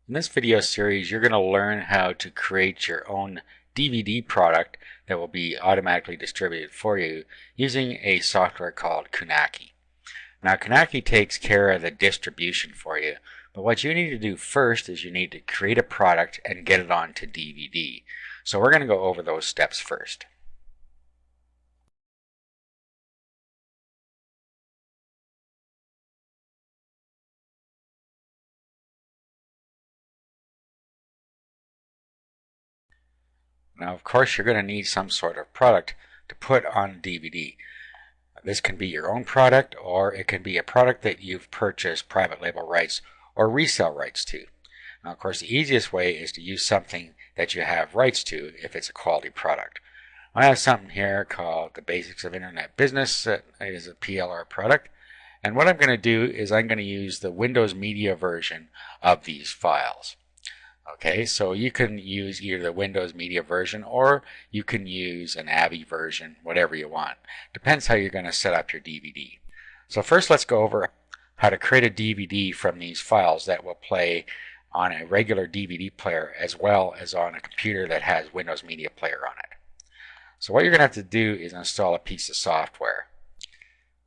In this video series, you're going to learn how to create your own DVD product that will be automatically distributed for you using a software called Kunaki. Now, Kunaki takes care of the distribution for you, but what you need to do first is you need to create a product and get it onto DVD. So we're going to go over those steps first. Now, of course, you're going to need some sort of product to put on DVD. This can be your own product, or it can be a product that you've purchased private label rights or resale rights to. Now, of course, the easiest way is to use something that you have rights to if it's a quality product. I have something here called The Basics of Internet Business. It is a PLR product. And what I'm going to do is I'm going to use the Windows Media version of these files. Okay, so you can use either the Windows Media version or you can use an AVI version, whatever you want. Depends how you're going to set up your DVD. So first let's go over how to create a DVD from these files that will play on a regular DVD player as well as on a computer that has Windows Media Player on it. So what you're going to have to do is install a piece of software.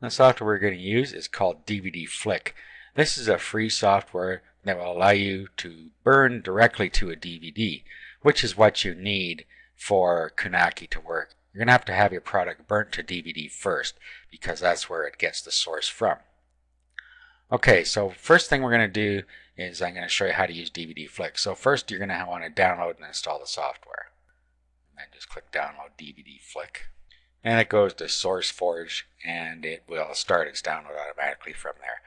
The software we're going to use is called DVD Flick. This is a free software that will allow you to burn directly to a DVD, which is what you need for Kunaki to work. You're going to have your product burnt to DVD first because that's where it gets the source from. Okay, so first thing we're going to do is I'm going to show you how to use DVD Flick. So first you're going to want to download and install the software. And just click download DVD Flick. And it goes to SourceForge and it will start its download automatically from there.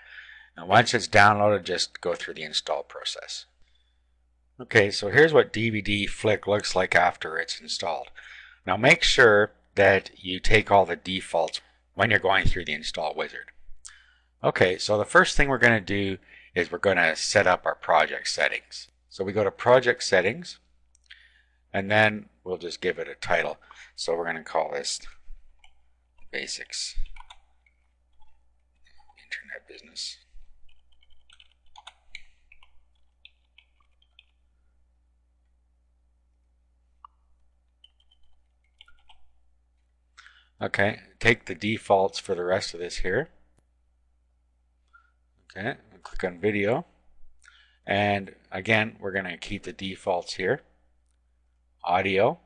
Now once it's downloaded, just go through the install process. Okay, so here's what DVD Flick looks like after it's installed. Now make sure that you take all the defaults when you're going through the install wizard. Okay, so the first thing we're going to do is we're going to set up our project settings. So we go to project settings and then we'll just give it a title. So we're going to call this Basics Internet Business. Okay, take the defaults for the rest of this here. Okay, click on video. And again, we're going to keep the defaults here. Audio,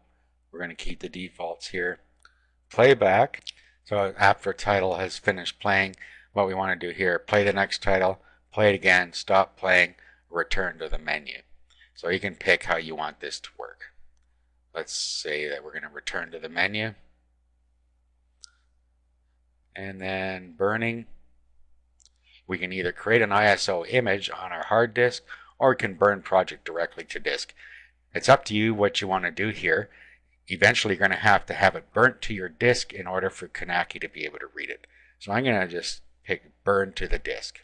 we're going to keep the defaults here. Playback, so after title has finished playing, what we want to do here, play the next title, play it again, stop playing, return to the menu. So you can pick how you want this to work. Let's say that we're going to return to the menu. And then burning, we can either create an ISO image on our hard disk or we can burn project directly to disk. It's up to you what you want to do here. Eventually you're going to have it burnt to your disk in order for Kunaki to be able to read it. So I'm going to just pick burn to the disk.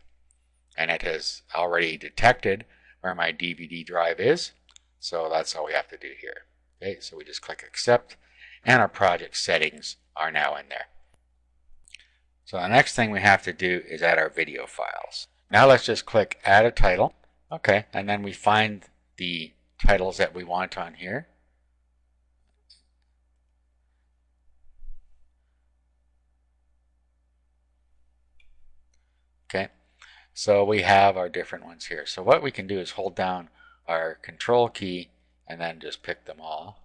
And it has already detected where my DVD drive is. So that's all we have to do here. Okay, so we just click accept and our project settings are now in there. So the next thing we have to do is add our video files. Now let's just click add a title. Okay, and then we find the titles that we want on here. Okay, so we have our different ones here. So what we can do is hold down our control key and then just pick them all.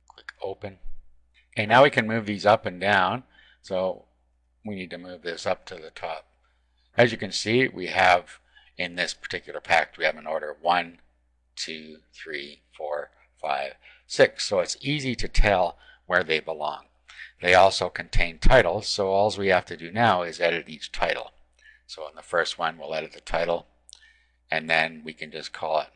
Click open. Okay, now we can move these up and down. So we need to move this up to the top. As you can see, we have in this particular pack, we have an order of 1, 2, 3, 4, 5, 6. So it's easy to tell where they belong. They also contain titles, so all we have to do now is edit each title. So in the first one, we'll edit the title, and then we can just call it.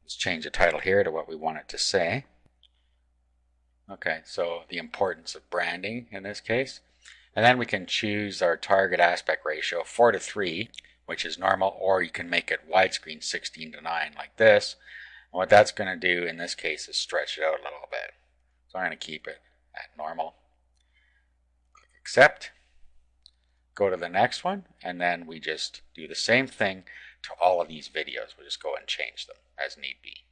Let's change the title here to what we want it to say. Okay, so the importance of branding in this case. And then we can choose our target aspect ratio 4:3, which is normal, or you can make it widescreen 16:9 like this. And what that's going to do in this case is stretch it out a little bit. So I'm going to keep it at normal. Click accept. go to the next one, and then we just do the same thing to all of these videos. We'll just go and change them as need be.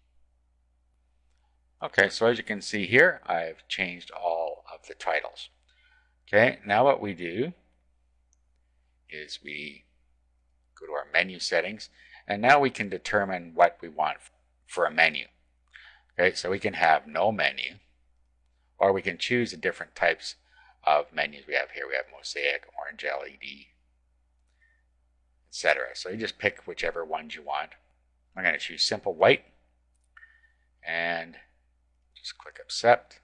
Okay, so as you can see here, I've changed all of the titles. Okay, now what we do is we go to our menu settings, and now we can determine what we want for a menu. Okay, so we can have no menu, or we can choose the different types of menus we have here. We have mosaic, orange LED, etc. So you just pick whichever ones you want. I'm going to choose simple white, and just click accept.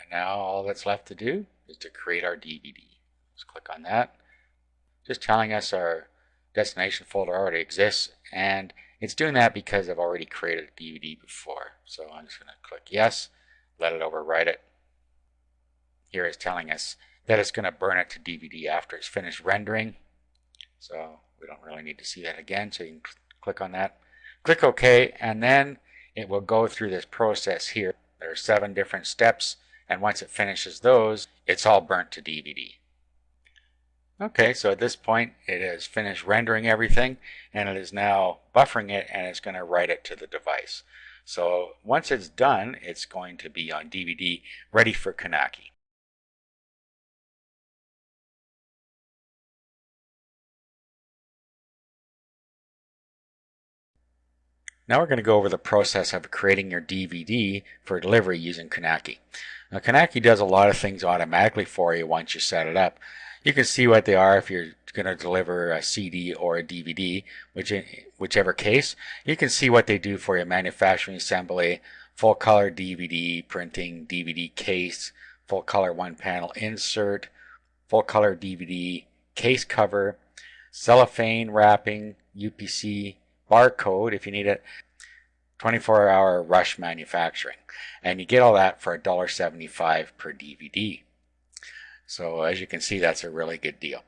And now all that's left to do is to create our DVD. Just click on that. Just telling us our destination folder already exists, and it's doing that because I've already created a DVD before. So I'm just going to click yes, let it overwrite it. Here it's telling us that it's going to burn it to DVD after it's finished rendering. So we don't really need to see that again, so you can click on that. Click OK, and then it will go through this process here. There are 7 different steps, and once it finishes those, it's all burnt to DVD. Okay, so at this point it has finished rendering everything, and it is now buffering it, and it's going to write it to the device. So once it's done, it's going to be on DVD, ready for Knacky. Now we're going to go over the process of creating your DVD for delivery using Knacky. Now Knacky does a lot of things automatically for you once you set it up. You can see what they are if you're going to deliver a CD or a DVD, whichever case. You can see what they do for you: manufacturing, assembly, full color DVD printing, DVD case, full color one panel insert, full color DVD case cover, cellophane wrapping, UPC barcode if you need it, 24-hour rush manufacturing, and you get all that for $1.75 per DVD. So as you can see, that's a really good deal.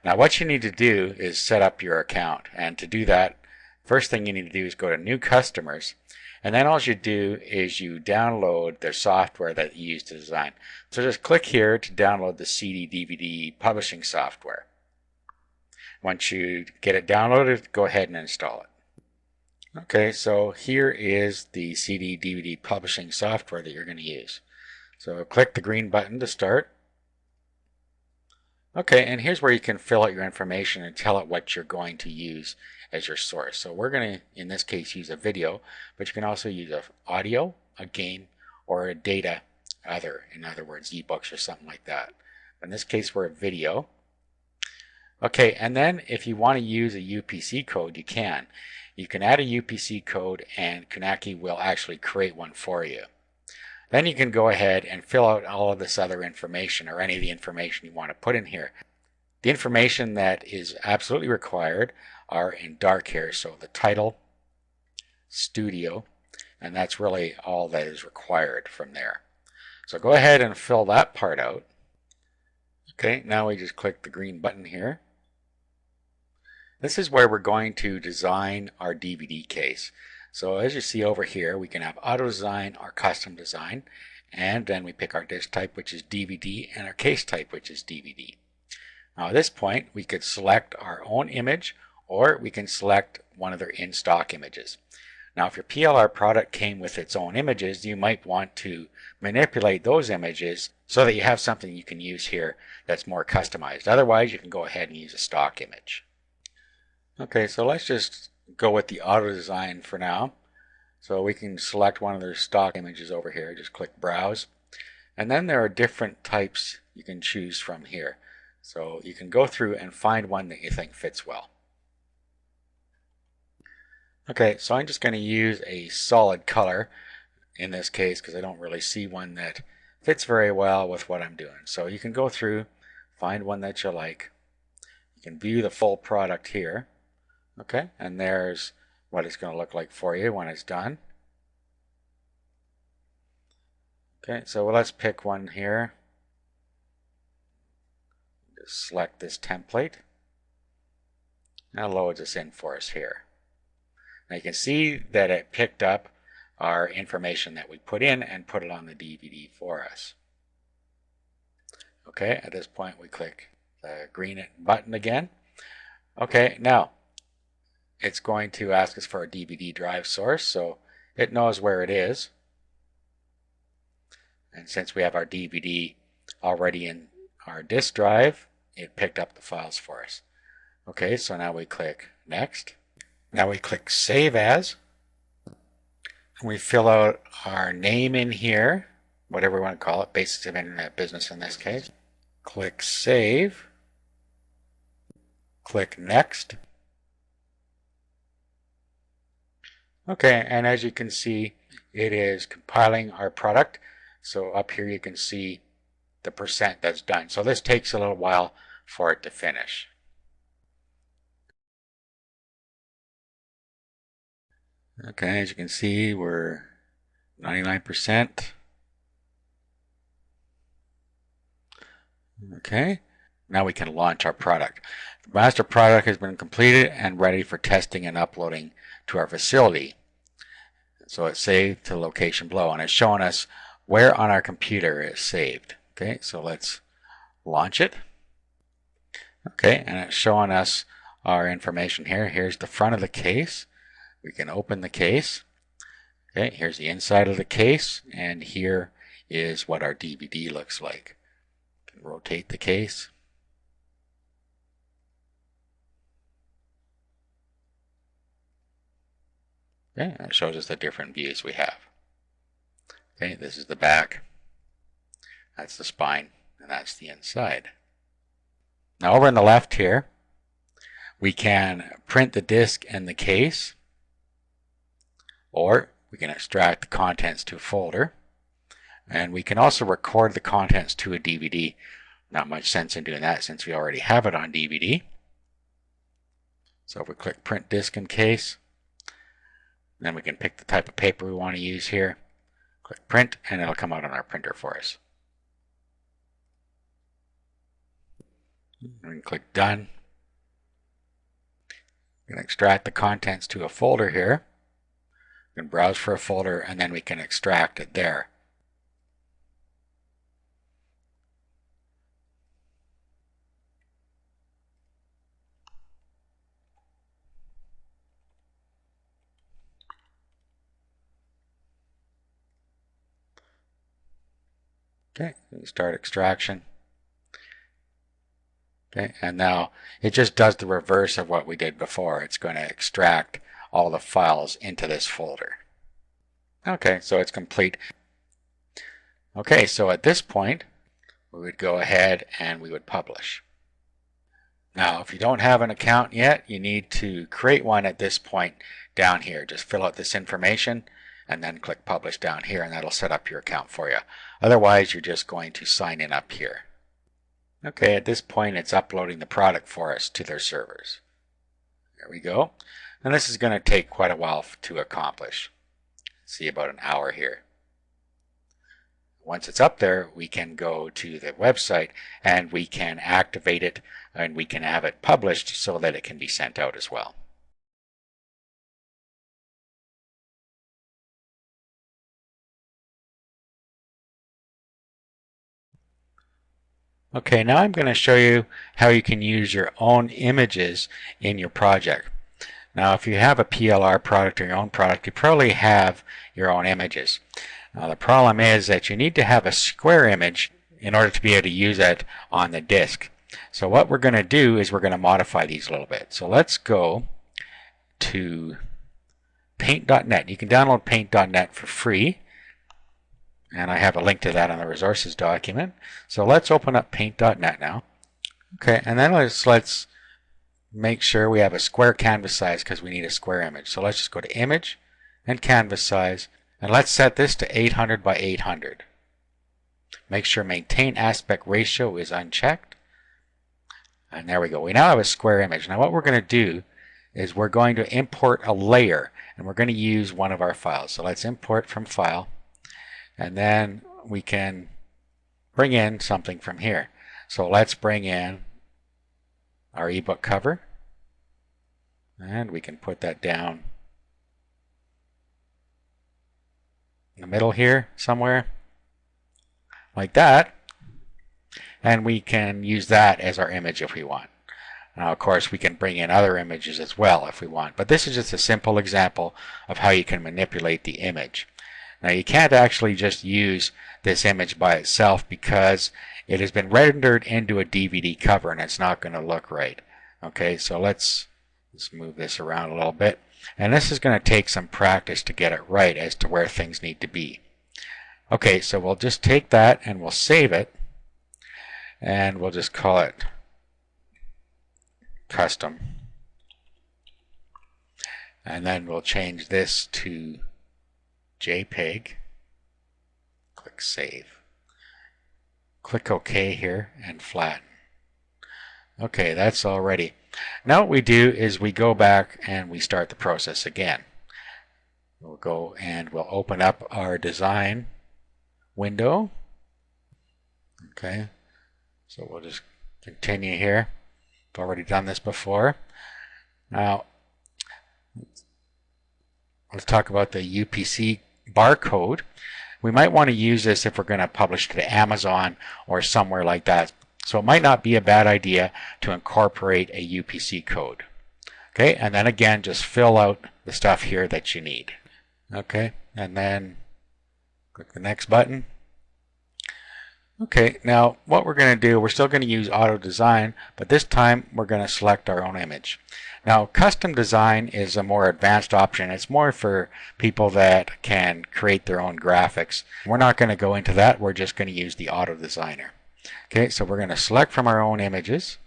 Now what you need to do is set up your account, and to do that, first thing you need to do is go to new customers, and then all you do is you download their software that you use to design. So just click here to download the CD DVD publishing software. Once you get it downloaded, go ahead and install it. Okay, so here is the CD DVD publishing software that you're going to use. So click the green button to start. Okay, and here's where you can fill out your information and tell it what you're going to use as your source. So we're going to, in this case, use a video, but you can also use an audio, a game, or a data other, in other words, ebooks or something like that. In this case, we're a video. Okay, and then if you want to use a UPC code, you can. You can add a UPC code, and Knacky will actually create one for you. Then you can go ahead and fill out all of this other information, or any of the information you want to put in here. The information that is absolutely required are in dark here, so the title, studio, and that's really all that is required from there. So go ahead and fill that part out. Okay, now we just click the green button here. This is where we're going to design our DVD case. So as you see over here, we can have auto design or custom design, and then we pick our disc type, which is DVD, and our case type, which is DVD. Now at this point, we could select our own image, or we can select one of their in-stock images. Now if your PLR product came with its own images, you might want to manipulate those images so that you have something you can use here that's more customized. Otherwise, you can go ahead and use a stock image. Okay, so let's just go with the auto design for now. So we can select one of their stock images over here. Just click browse, and then there are different types you can choose from here. So you can go through and find one that you think fits well. Okay, so I'm just going to use a solid color in this case because I don't really see one that fits very well with what I'm doing. So you can go through, find one that you like. You can view the full product here. Okay, and there's what it's going to look like for you when it's done. Okay, so let's pick one here. Just select this template. Now it loads us in for us here. Now you can see that it picked up our information that we put in and put it on the DVD for us. Okay, at this point we click the green button again. Okay, now it's going to ask us for a DVD drive source, so it knows where it is. And since we have our DVD already in our disk drive, it picked up the files for us. Okay, so now we click Next. Now we click Save As. We fill out our name in here, whatever we want to call it, Basics of Internet Business in this case. Click Save. Click Next. Okay, and as you can see, it is compiling our product. So up here you can see the percent that's done. So this takes a little while for it to finish. Okay, as you can see, we're 99%. Okay, now we can launch our product. The master product has been completed and ready for testing and uploading to our facility. So it's saved to the location below, and it's showing us where on our computer it's saved. Okay, so let's launch it. Okay, and it's showing us our information here. Here's the front of the case. We can open the case. Okay, here's the inside of the case, and here is what our DVD looks like. We can rotate the case. Okay, and it shows us the different views we have. Okay, this is the back, that's the spine, and that's the inside. Now over on the left here, we can print the disc and the case, or we can extract the contents to a folder, and we can also record the contents to a DVD. Not much sense in doing that since we already have it on DVD. So if we click Print Disc and Case, then we can pick the type of paper we want to use here. Click Print, and it'll come out on our printer for us. We can click Done. We can extract the contents to a folder here. We can browse for a folder, and then we can extract it there. Okay, we start extraction. Okay, and now it just does the reverse of what we did before. It's going to extract all the files into this folder. Okay, so it's complete. Okay, so at this point, we would go ahead and we would publish. Now, if you don't have an account yet, you need to create one at this point down here. Just fill out this information and then click Publish down here, and that'll set up your account for you. Otherwise, you're just going to sign in up here. Okay, at this point, it's uploading the product for us to their servers. There we go. And this is going to take quite a while to accomplish. See, about an hour here. Once it's up there, we can go to the website and we can activate it, and we can have it published so that it can be sent out as well. Okay, now I'm going to show you how you can use your own images in your project. Now, if you have a PLR product or your own product, you probably have your own images. Now, the problem is that you need to have a square image in order to be able to use it on the disk. So what we're going to do is we're going to modify these a little bit. So let's go to paint.net. You can download paint.net for free, and I have a link to that on the resources document. So let's open up paint.net now. Okay, and then let's make sure we have a square canvas size because we need a square image. So let's just go to Image and Canvas Size, and let's set this to 800 by 800. Make sure Maintain Aspect Ratio is unchecked. And there we go. We now have a square image. Now what we're going to do is we're going to import a layer, and we're going to use one of our files. So let's import from File, and then we can bring in something from here. So let's bring in our ebook cover, and we can put that down in the middle here somewhere like that. and we can use that as our image if we want. Now, of course, we can bring in other images as well if we want, but this is just a simple example of how you can manipulate the image. Now, you can't actually just use this image by itself because it has been rendered into a DVD cover and it's not going to look right. Okay, so let's move this around a little bit. And this is going to take some practice to get it right as to where things need to be. Okay, so we'll just take that and we'll save it. And we'll just call it custom. And then we'll change this to JPEG. Click Save. Click OK here and flatten. Okay, that's all ready. Now what we do is we go back and we start the process again. We'll go and we'll open up our design window. Okay, so we'll just continue here. I've already done this before. Now, let's talk about the UPC barcode. We might want to use this if we're going to publish to Amazon or somewhere like that. So it might not be a bad idea to incorporate a UPC code. Okay, and then again, just fill out the stuff here that you need. Okay, and then click the next button. Okay, now what we're going to do, we're still going to use auto design, but this time we're going to select our own image. Now, custom design is a more advanced option. It's more for people that can create their own graphics. We're not going to go into that. We're just going to use the auto designer. Okay, so we're going to select from our own images,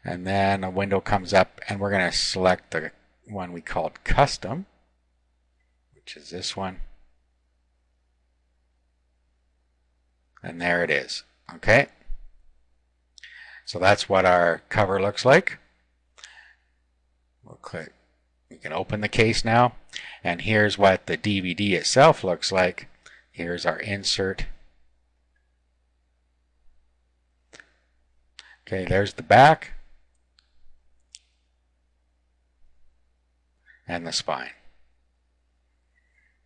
and then a window comes up, and we're going to select the one we called custom, which is this one. And there it is. Okay, so that's what our cover looks like. We'll click. We can open the case now, and here's what the DVD itself looks like. Here's our insert. Okay, there's the back and the spine.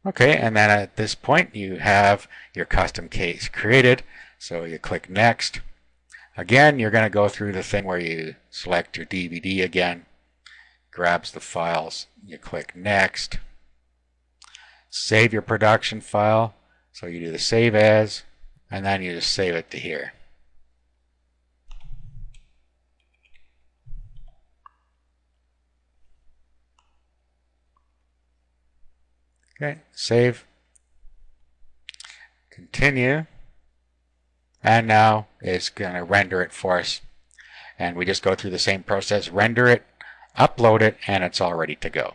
Okay, and then at this point you have your custom case created. So you click Next. Again, you're going to go through the thing where you select your DVD again, grabs the files, you click Next, save your production file. So you do the Save As, and then you just save it to here. Okay, save, continue, and now it's going to render it for us. And we just go through the same process, render it, upload it, and it's all ready to go.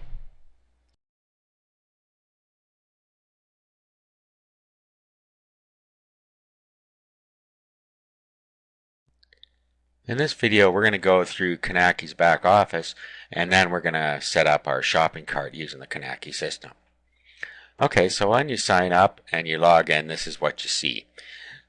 In this video, we're going to go through Knaki's back office, and then we're going to set up our shopping cart using the Knaki system. Okay, so when you sign up and you log in, this is what you see.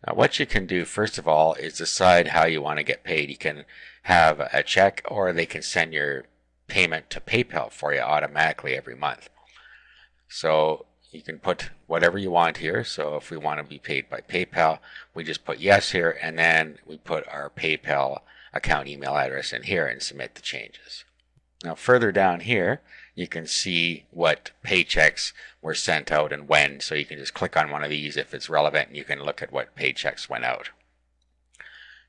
Now, what you can do first of all is decide how you want to get paid. You can have a check, or they can send your payment to PayPal for you automatically every month. So you can put whatever you want here. So if we want to be paid by PayPal, we just put yes here, and then we put our PayPal account email address in here and submit the changes. Now further down here, you can see what paychecks were sent out and when, so you can just click on one of these if it's relevant, and you can look at what paychecks went out.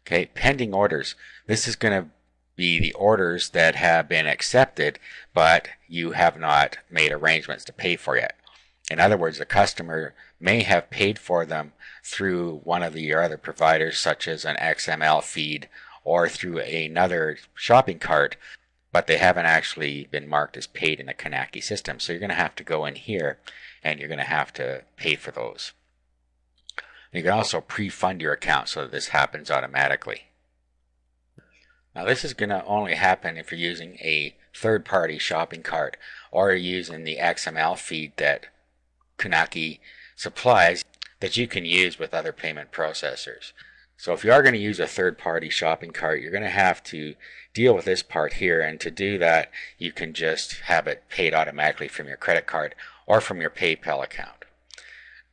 Okay, pending orders. This is going to be the orders that have been accepted, but you have not made arrangements to pay for yet. In other words, the customer may have paid for them through one of your other providers, such as an XML feed or through another shopping cart, but they haven't actually been marked as paid in the Knaki system. So you're going to have to go in here and you're going to have to pay for those. You can also pre-fund your account so that this happens automatically. Now this is going to only happen if you're using a third-party shopping cart or you're using the XML feed that Knaki supplies that you can use with other payment processors. So if you are going to use a third-party shopping cart, you're going to have to deal with this part here, and to do that you can just have it paid automatically from your credit card or from your PayPal account.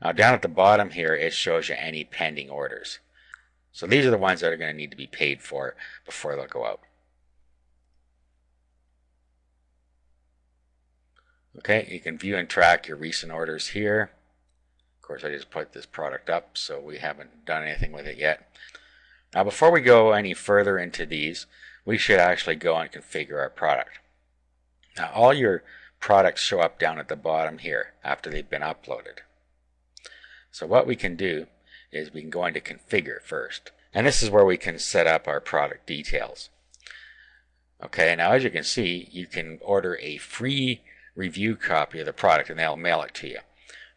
Now down at the bottom here it shows you any pending orders. So these are the ones that are going to need to be paid for before they'll go out. Okay, you can view and track your recent orders here. Of course, I just put this product up, so we haven't done anything with it yet. Now, before we go any further into these, we should actually go and configure our product. Now, all your products show up down at the bottom here after they've been uploaded. So what we can do is we can go into configure first. And this is where we can set up our product details. Okay, now as you can see, you can order a free review copy of the product and they'll mail it to you.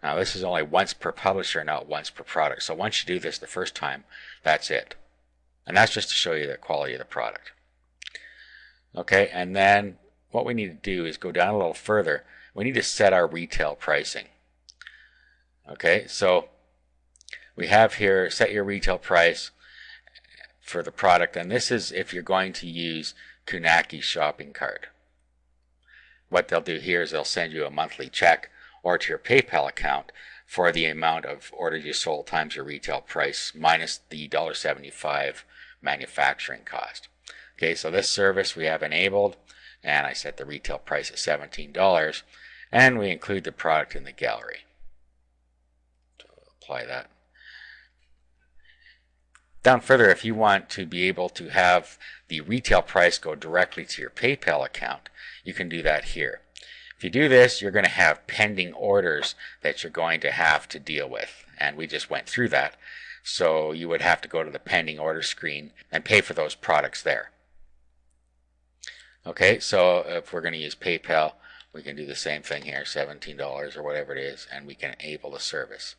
Now this is only once per publisher, not once per product. So once you do this the first time, that's it. And that's just to show you the quality of the product. Okay, and then what we need to do is go down a little further. We need to set our retail pricing. Okay, so we have here set your retail price for the product, and this is if you're going to use Kunaki shopping cart. What they'll do here is they'll send you a monthly check or to your PayPal account for the amount of orders you sold times your retail price minus the $1.75 manufacturing cost. Okay, so this service we have enabled, and I set the retail price at $17, and we include the product in the gallery. So we'll apply that. Down further, if you want to be able to have the retail price go directly to your PayPal account, you can do that here. If you do this, you're going to have pending orders that you're going to have to deal with, and we just went through that. So you would have to go to the pending order screen and pay for those products there. Okay, so if we're going to use PayPal, we can do the same thing here, $17 or whatever it is, and we can enable the service.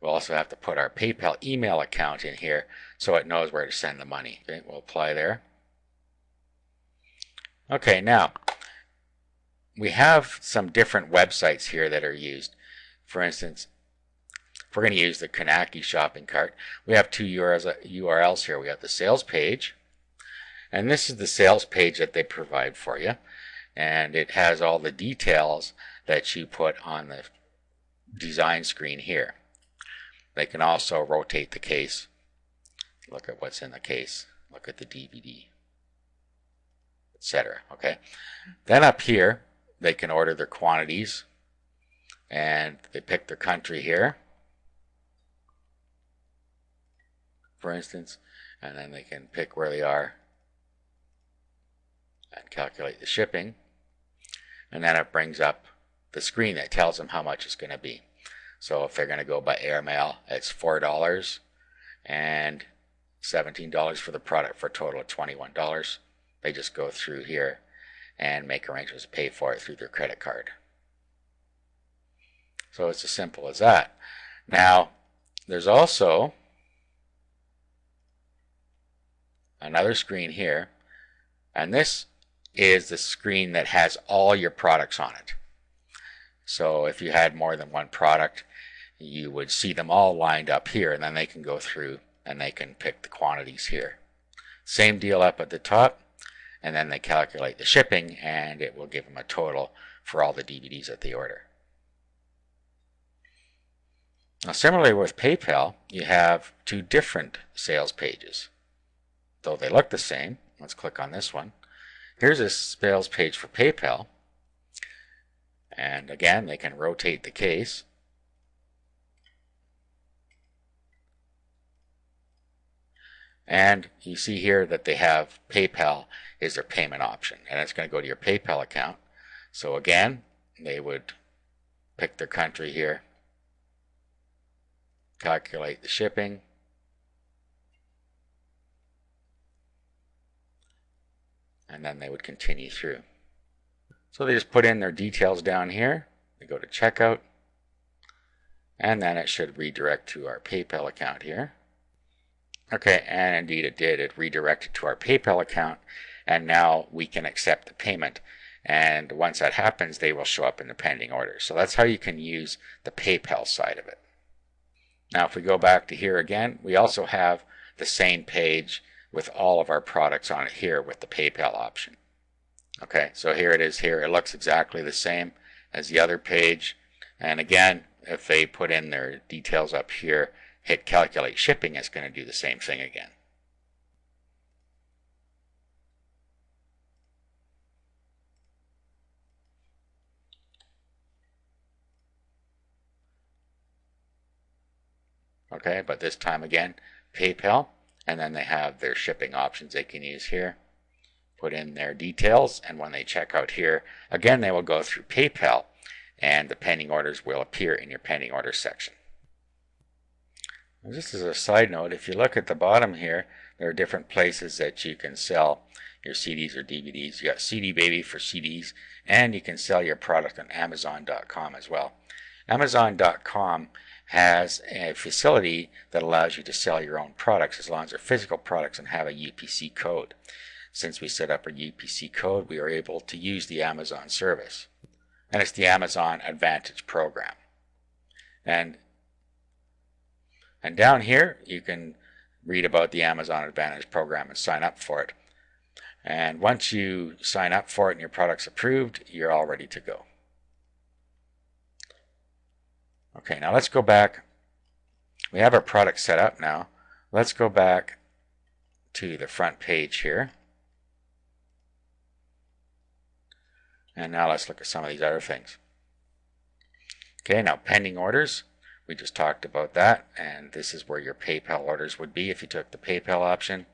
We'll also have to put our PayPal email account in here so it knows where to send the money. Okay, we'll apply there. Okay, now we have some different websites here that are used. For instance, if we're going to use the Kunaki shopping cart, we have two URLs here. We have the sales page, and this is the sales page that they provide for you, and it has all the details that you put on the design screen here. They can also rotate the case, look at what's in the case, look at the DVD, etc. Okay. Then up here, they can order their quantities, and they pick their country here, for instance, and then they can pick where they are and calculate the shipping, and then it brings up the screen that tells them how much it's going to be. So if they're going to go by airmail, it's $4 and $17 for the product for a total of $21. They just go through here and make arrangements to pay for it through their credit card. So it's as simple as that. Now, there's also another screen here, and this is the screen that has all your products on it. So if you had more than one product, you would see them all lined up here, and then they can go through and they can pick the quantities here. Same deal up at the top, and then they calculate the shipping, and it will give them a total for all the DVDs that they order. Now, similarly with PayPal, you have two different sales pages. Though they look the same, let's click on this one. Here's a sales page for PayPal. And again, they can rotate the case. And you see here that they have PayPal is their payment option. And it's going to go to your PayPal account. So again, they would pick their country here, calculate the shipping, and then they would continue through. So they just put in their details down here. They go to checkout, and then it should redirect to our PayPal account here. Okay, and indeed it did. It redirected to our PayPal account, and now we can accept the payment. And once that happens, they will show up in the pending orders. So that's how you can use the PayPal side of it. Now if we go back to here again, we also have the same page with all of our products on it here with the PayPal option. Okay, so here it is here. It looks exactly the same as the other page. And again, if they put in their details up here, hit calculate shipping, it's going to do the same thing again. Okay, but this time again, PayPal, and then they have their shipping options they can use here. Put in their details, and when they check out here, again, they will go through PayPal, and the pending orders will appear in your pending orders section. And just as a side note, if you look at the bottom here, there are different places that you can sell your CDs or DVDs. You got CD Baby for CDs, and you can sell your product on Amazon.com as well. Amazon.com has a facility that allows you to sell your own products as long as they're physical products and have a UPC code. Since we set up a UPC code, we are able to use the Amazon service. And it's the Amazon Advantage program. And down here, you can read about the Amazon Advantage program and sign up for it. And once you sign up for it and your product's approved, you're all ready to go. Okay, now let's go back. We have our product set up now. Let's go back to the front page here. And now let's look at some of these other things. Okay, now pending orders. We just talked about that, and this is where your PayPal orders would be if you took the PayPal option.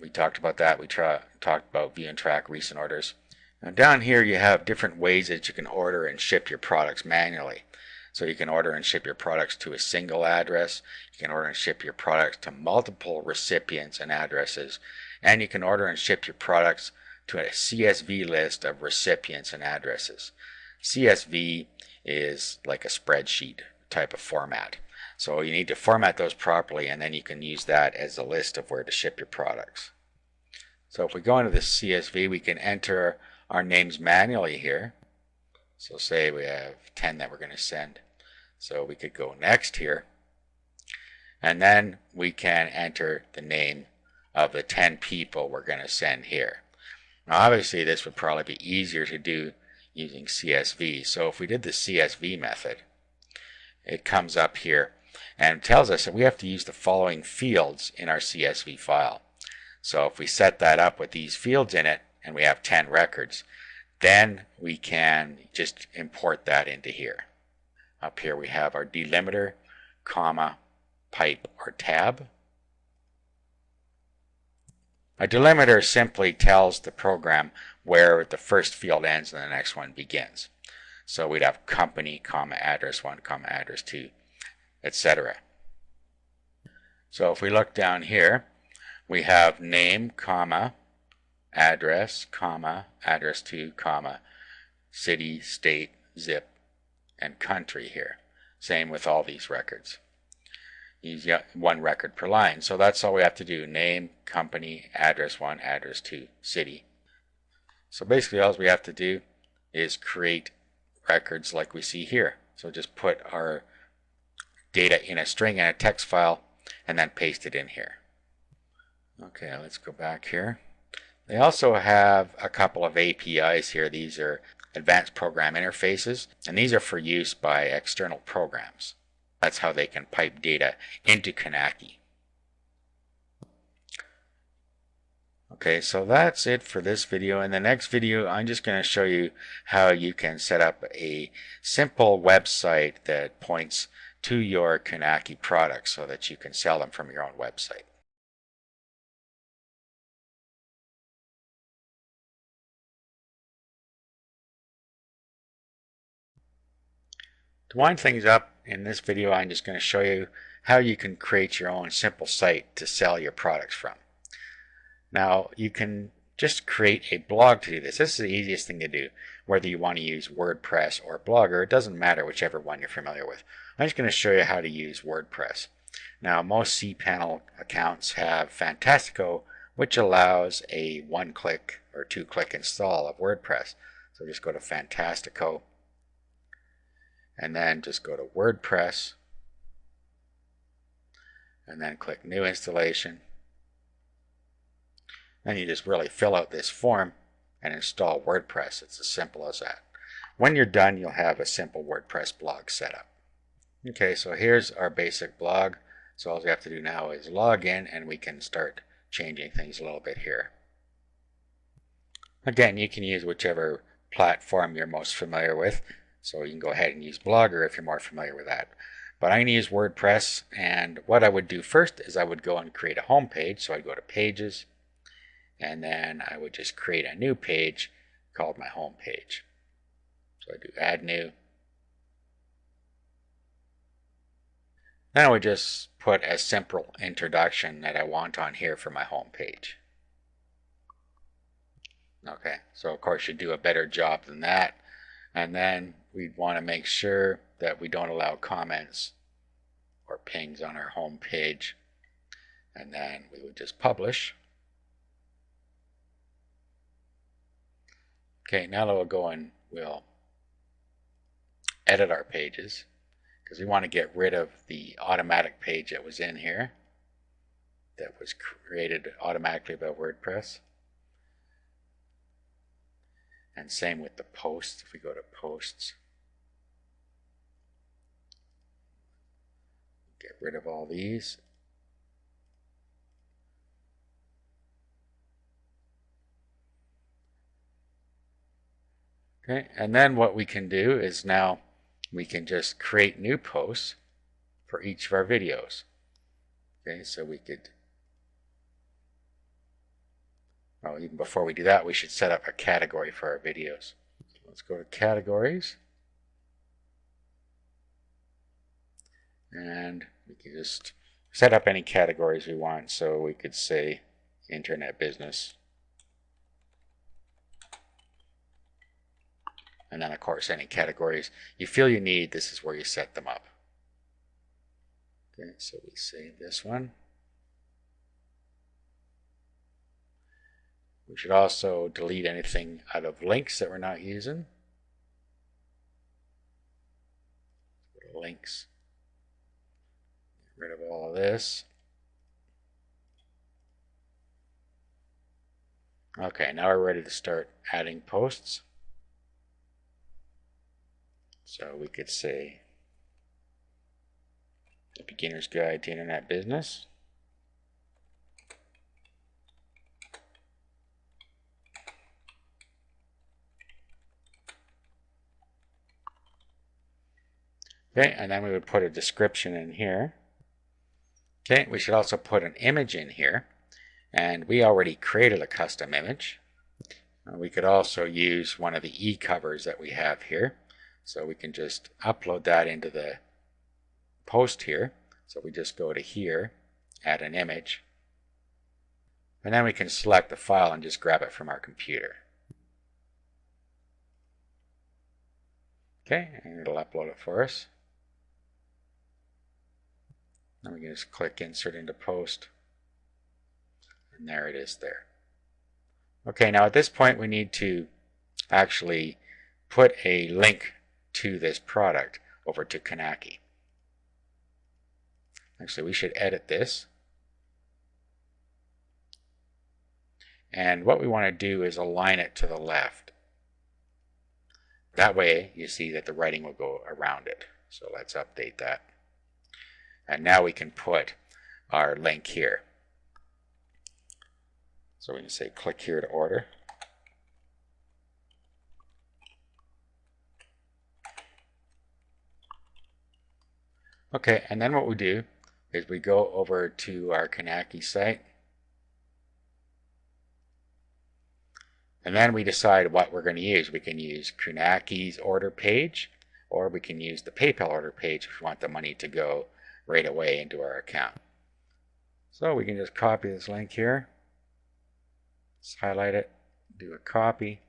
We talked about that. We talked about view and track recent orders. Now down here you have different ways that you can order and ship your products manually. So you can order and ship your products to a single address. You can order and ship your products to multiple recipients and addresses. And you can order and ship your products to a CSV list of recipients and addresses. CSV is like a spreadsheet type of format. So you need to format those properly, and then you can use that as a list of where to ship your products. So if we go into the CSV, we can enter our names manually here. So say we have 10 that we're going to send. So we could go next here. And then we can enter the name of the 10 people we're going to send here. Now obviously this would probably be easier to do using CSV. So if we did the CSV method, it comes up here and tells us that we have to use the following fields in our CSV file. So if we set that up with these fields in it, and we have 10 records, then we can just import that into here. Up here we have our delimiter, comma, pipe, or tab. A delimiter simply tells the program where the first field ends and the next one begins. So we'd have company, comma, address 1, comma, address 2, etc. So if we look down here, we have name, comma, address, comma, address 2, comma, city, state, zip, and country here. Same with all these records. Use one record per line. So that's all we have to do. Name, company, address 1, address 2, city. So basically all we have to do is create records like we see here. So just put our data in a string and a text file and then paste it in here. Okay, let's go back here. They also have a couple of APIs here. These are advanced program interfaces, and these are for use by external programs. That's how they can pipe data into Knacky. Okay, so that's it for this video. In the next video, I'm just going to show you how you can set up a simple website that points to your Knacky products so that you can sell them from your own website. To wind things up, in this video I'm just going to show you how you can create your own simple site to sell your products from. Now you can just create a blog to do this. This is the easiest thing to do, whether you want to use WordPress or Blogger. It doesn't matter whichever one you're familiar with. I'm just going to show you how to use WordPress. Now most cPanel accounts have Fantastico, which allows a one-click or two-click install of WordPress. So just go to Fantastico and then just go to WordPress and then click New Installation. Then you just really fill out this form and install WordPress. It's as simple as that. When you're done, you'll have a simple WordPress blog set up. Okay, so here's our basic blog. So all we have to do now is log in and we can start changing things a little bit here. Again, you can use whichever platform you're most familiar with. So you can go ahead and use Blogger if you're more familiar with that. But I'm going to use WordPress, and what I would do first is I would go and create a home page. So I'd go to Pages, and then I would just create a new page called my home page. So I do Add New. Then I would just put a simple introduction that I want on here for my home page. Okay, so of course you do a better job than that. And then we'd want to make sure that we don't allow comments or pings on our home page. And then we would just publish. Okay, now we'll go and we'll edit our pages because we want to get rid of the automatic page that was in here that was created automatically by WordPress. And same with the posts. If we go to posts, get rid of all these. Okay, and then what we can do is now we can just create new posts for each of our videos. Okay, so we could, well, even before we do that, we should set up a category for our videos. So let's go to categories. And we can just set up any categories we want. So we could say internet business. And then of course any categories you feel you need, this is where you set them up. Okay, so we save this one. We should also delete anything out of links that we're not using. Go to links. Get rid of all of this. Okay, now we're ready to start adding posts. So we could say The Beginner's Guide to Internet Business. Okay, and then we would put a description in here. Okay, we should also put an image in here. And we already created a custom image. We could also use one of the e-covers that we have here. So we can just upload that into the post here. So we just go to here, add an image. And then we can select the file and just grab it from our computer. Okay, and it'll upload it for us. Then we can just click Insert into Post. And there it is there. Okay, now at this point we need to actually put a link to this product over to Kanaki. Actually, we should edit this. And what we want to do is align it to the left. That way you see that the writing will go around it. So let's update that. And now we can put our link here. So we can say click here to order. Okay, and then what we do is we go over to our Kanaki site. And then we decide what we're going to use. We can use Kanaki's order page, or we can use the PayPal order page if we want the money to go right away into our account. So we can just copy this link here. Just highlight it, do a copy,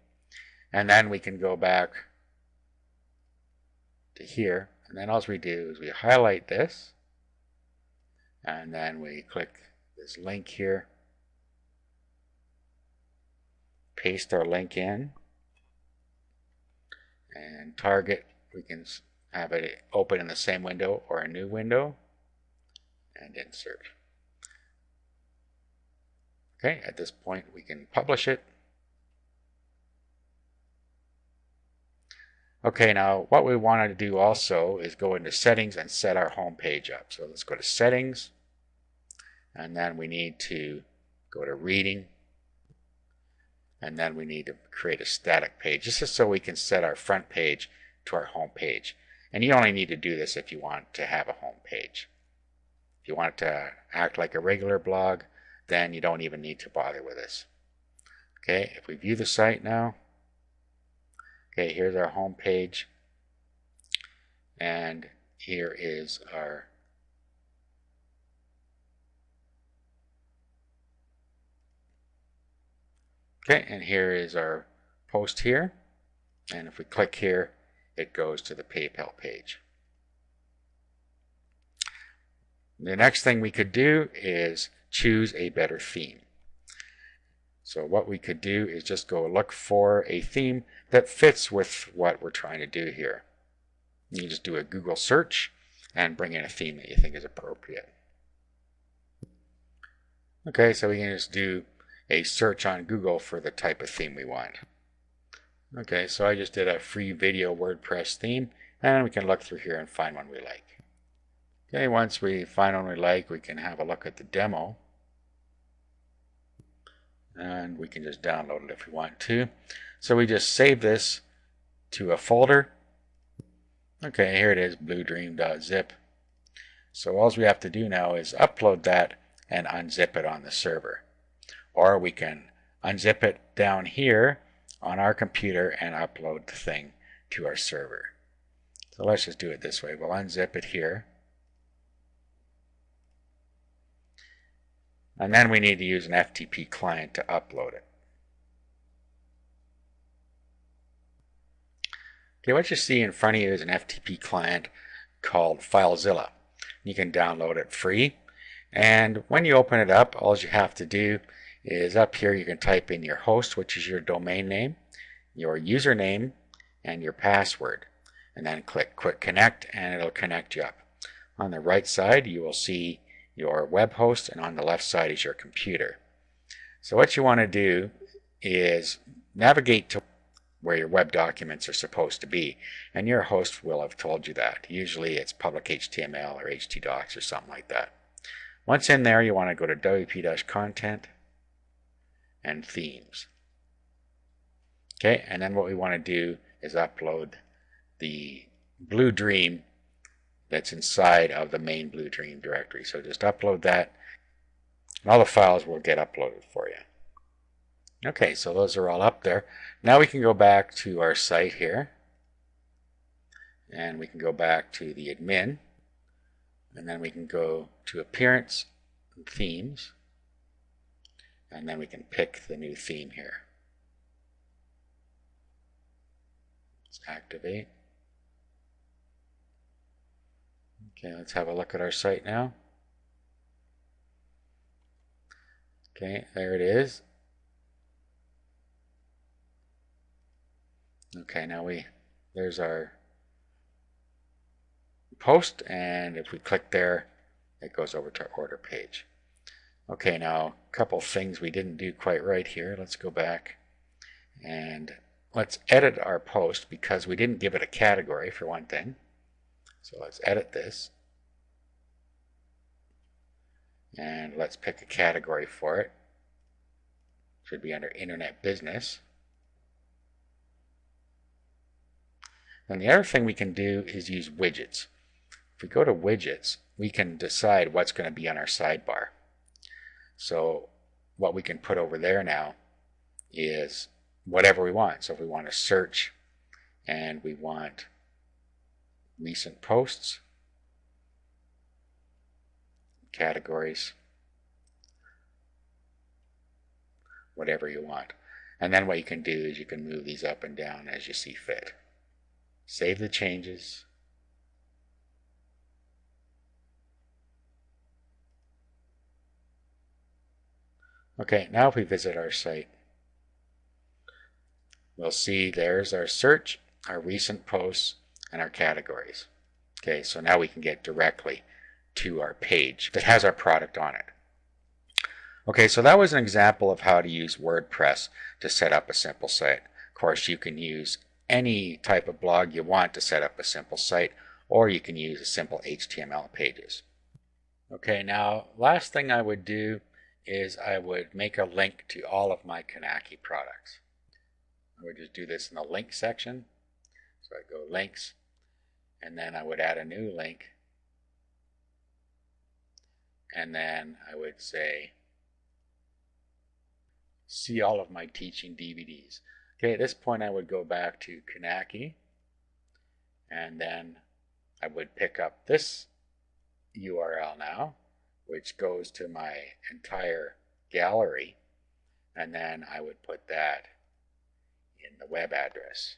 and then we can go back to here. And then all we do is we highlight this, and then we click this link here, paste our link in, and target. We can have it open in the same window or a new window, and insert. Okay, at this point we can publish it. Okay, now what we want to do also is go into settings and set our home page up. So let's go to settings, and then we need to go to reading, and then we need to create a static page. This is so we can set our front page to our home page. And you only need to do this if you want to have a home page. If you want it to act like a regular blog, then you don't even need to bother with this. Okay, if we view the site now, okay, here's our home page, and here is our and here is our post here, and if we click here, it goes to the PayPal page. The next thing we could do is choose a better theme. So what we could do is just go look for a theme that fits with what we're trying to do here. You can just do a Google search and bring in a theme that you think is appropriate. Okay, so we can just do a search on Google for the type of theme we want. Okay, so I just did a free video WordPress theme, and we can look through here and find one we like. Okay, once we find one we like, we can have a look at the demo, and we can just download it if we want to. So we just save this to a folder. Okay, here it is, bluedream.zip. So all we have to do now is upload that and unzip it on the server. Or we can unzip it down here on our computer and upload the thing to our server. So let's just do it this way. We'll unzip it here. And then we need to use an FTP client to upload it. Okay, what you see in front of you is an FTP client called FileZilla. You can download it free. And when you open it up, all you have to do is up here you can type in your host, which is your domain name, your username, and your password. And then click Quick Connect and it'll connect you up. On the right side you will see your web host, and on the left side is your computer. So what you want to do is navigate to where your web documents are supposed to be, and your host will have told you that. Usually it's public HTML or htdocs or something like that. Once in there, you want to go to wp-content and themes. Okay, and then what we want to do is upload the Blue Dream that's inside of the main Blue Dream directory. So just upload that, and all the files will get uploaded for you. Okay, so those are all up there. Now we can go back to our site here, and we can go back to the admin, and then we can go to Appearance and Themes, and then we can pick the new theme here. Let's activate. Okay, let's have a look at our site now. Okay, there it is. Okay, now there's our post, and if we click there, it goes over to our order page. Okay, now a couple things we didn't do quite right here. Let's go back and let's edit our post because we didn't give it a category for one thing. So let's edit this. And let's pick a category for it. Should be under Internet Business. And the other thing we can do is use widgets. If we go to widgets, we can decide what's going to be on our sidebar. So what we can put over there now is whatever we want. So if we want to search and we want recent posts, categories, whatever you want. And then what you can do is you can move these up and down as you see fit. Save the changes. Okay, now if we visit our site, we'll see there's our search, our recent posts, and our categories. Okay, so now we can get directly to our page that has our product on it. Okay, so that was an example of how to use WordPress to set up a simple site. Of course, you can use any type of blog you want to set up a simple site, or you can use a simple HTML pages. Okay, now last thing I would do is I would make a link to all of my Knacky products. I would just do this in the link section. So I go links, and then I would add a new link, and then I would say see all of my teaching DVDs. Okay, at this point I would go back to Knacky, and then I would pick up this URL now, which goes to my entire gallery, and then I would put that in the web address.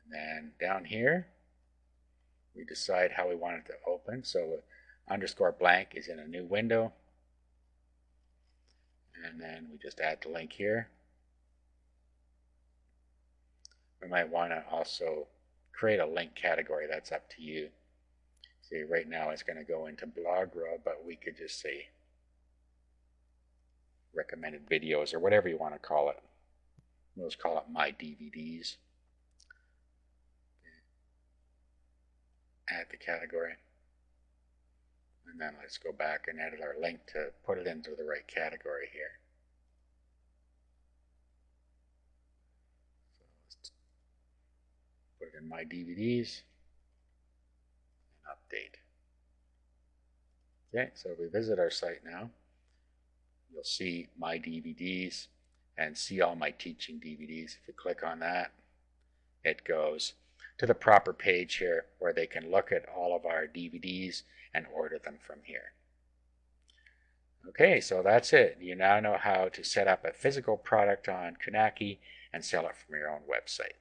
And then down here, we decide how we want it to open. So underscore blank is in a new window. And then we just add the link here. We might want to also create a link category. That's up to you. See, right now it's going to go into Bloggerel, but we could just say recommended videos or whatever you want to call it. We'll just call it My DVDs. Add the category. And then let's go back and edit our link to put it into the right category here. So let's put it in My DVDs and update. Okay, so if we visit our site now, you'll see My DVDs and see all my teaching DVDs. If you click on that, it goes to the proper page here where they can look at all of our DVDs and order them from here. Okay, so that's it. You now know how to set up a physical product on Knacky and sell it from your own website.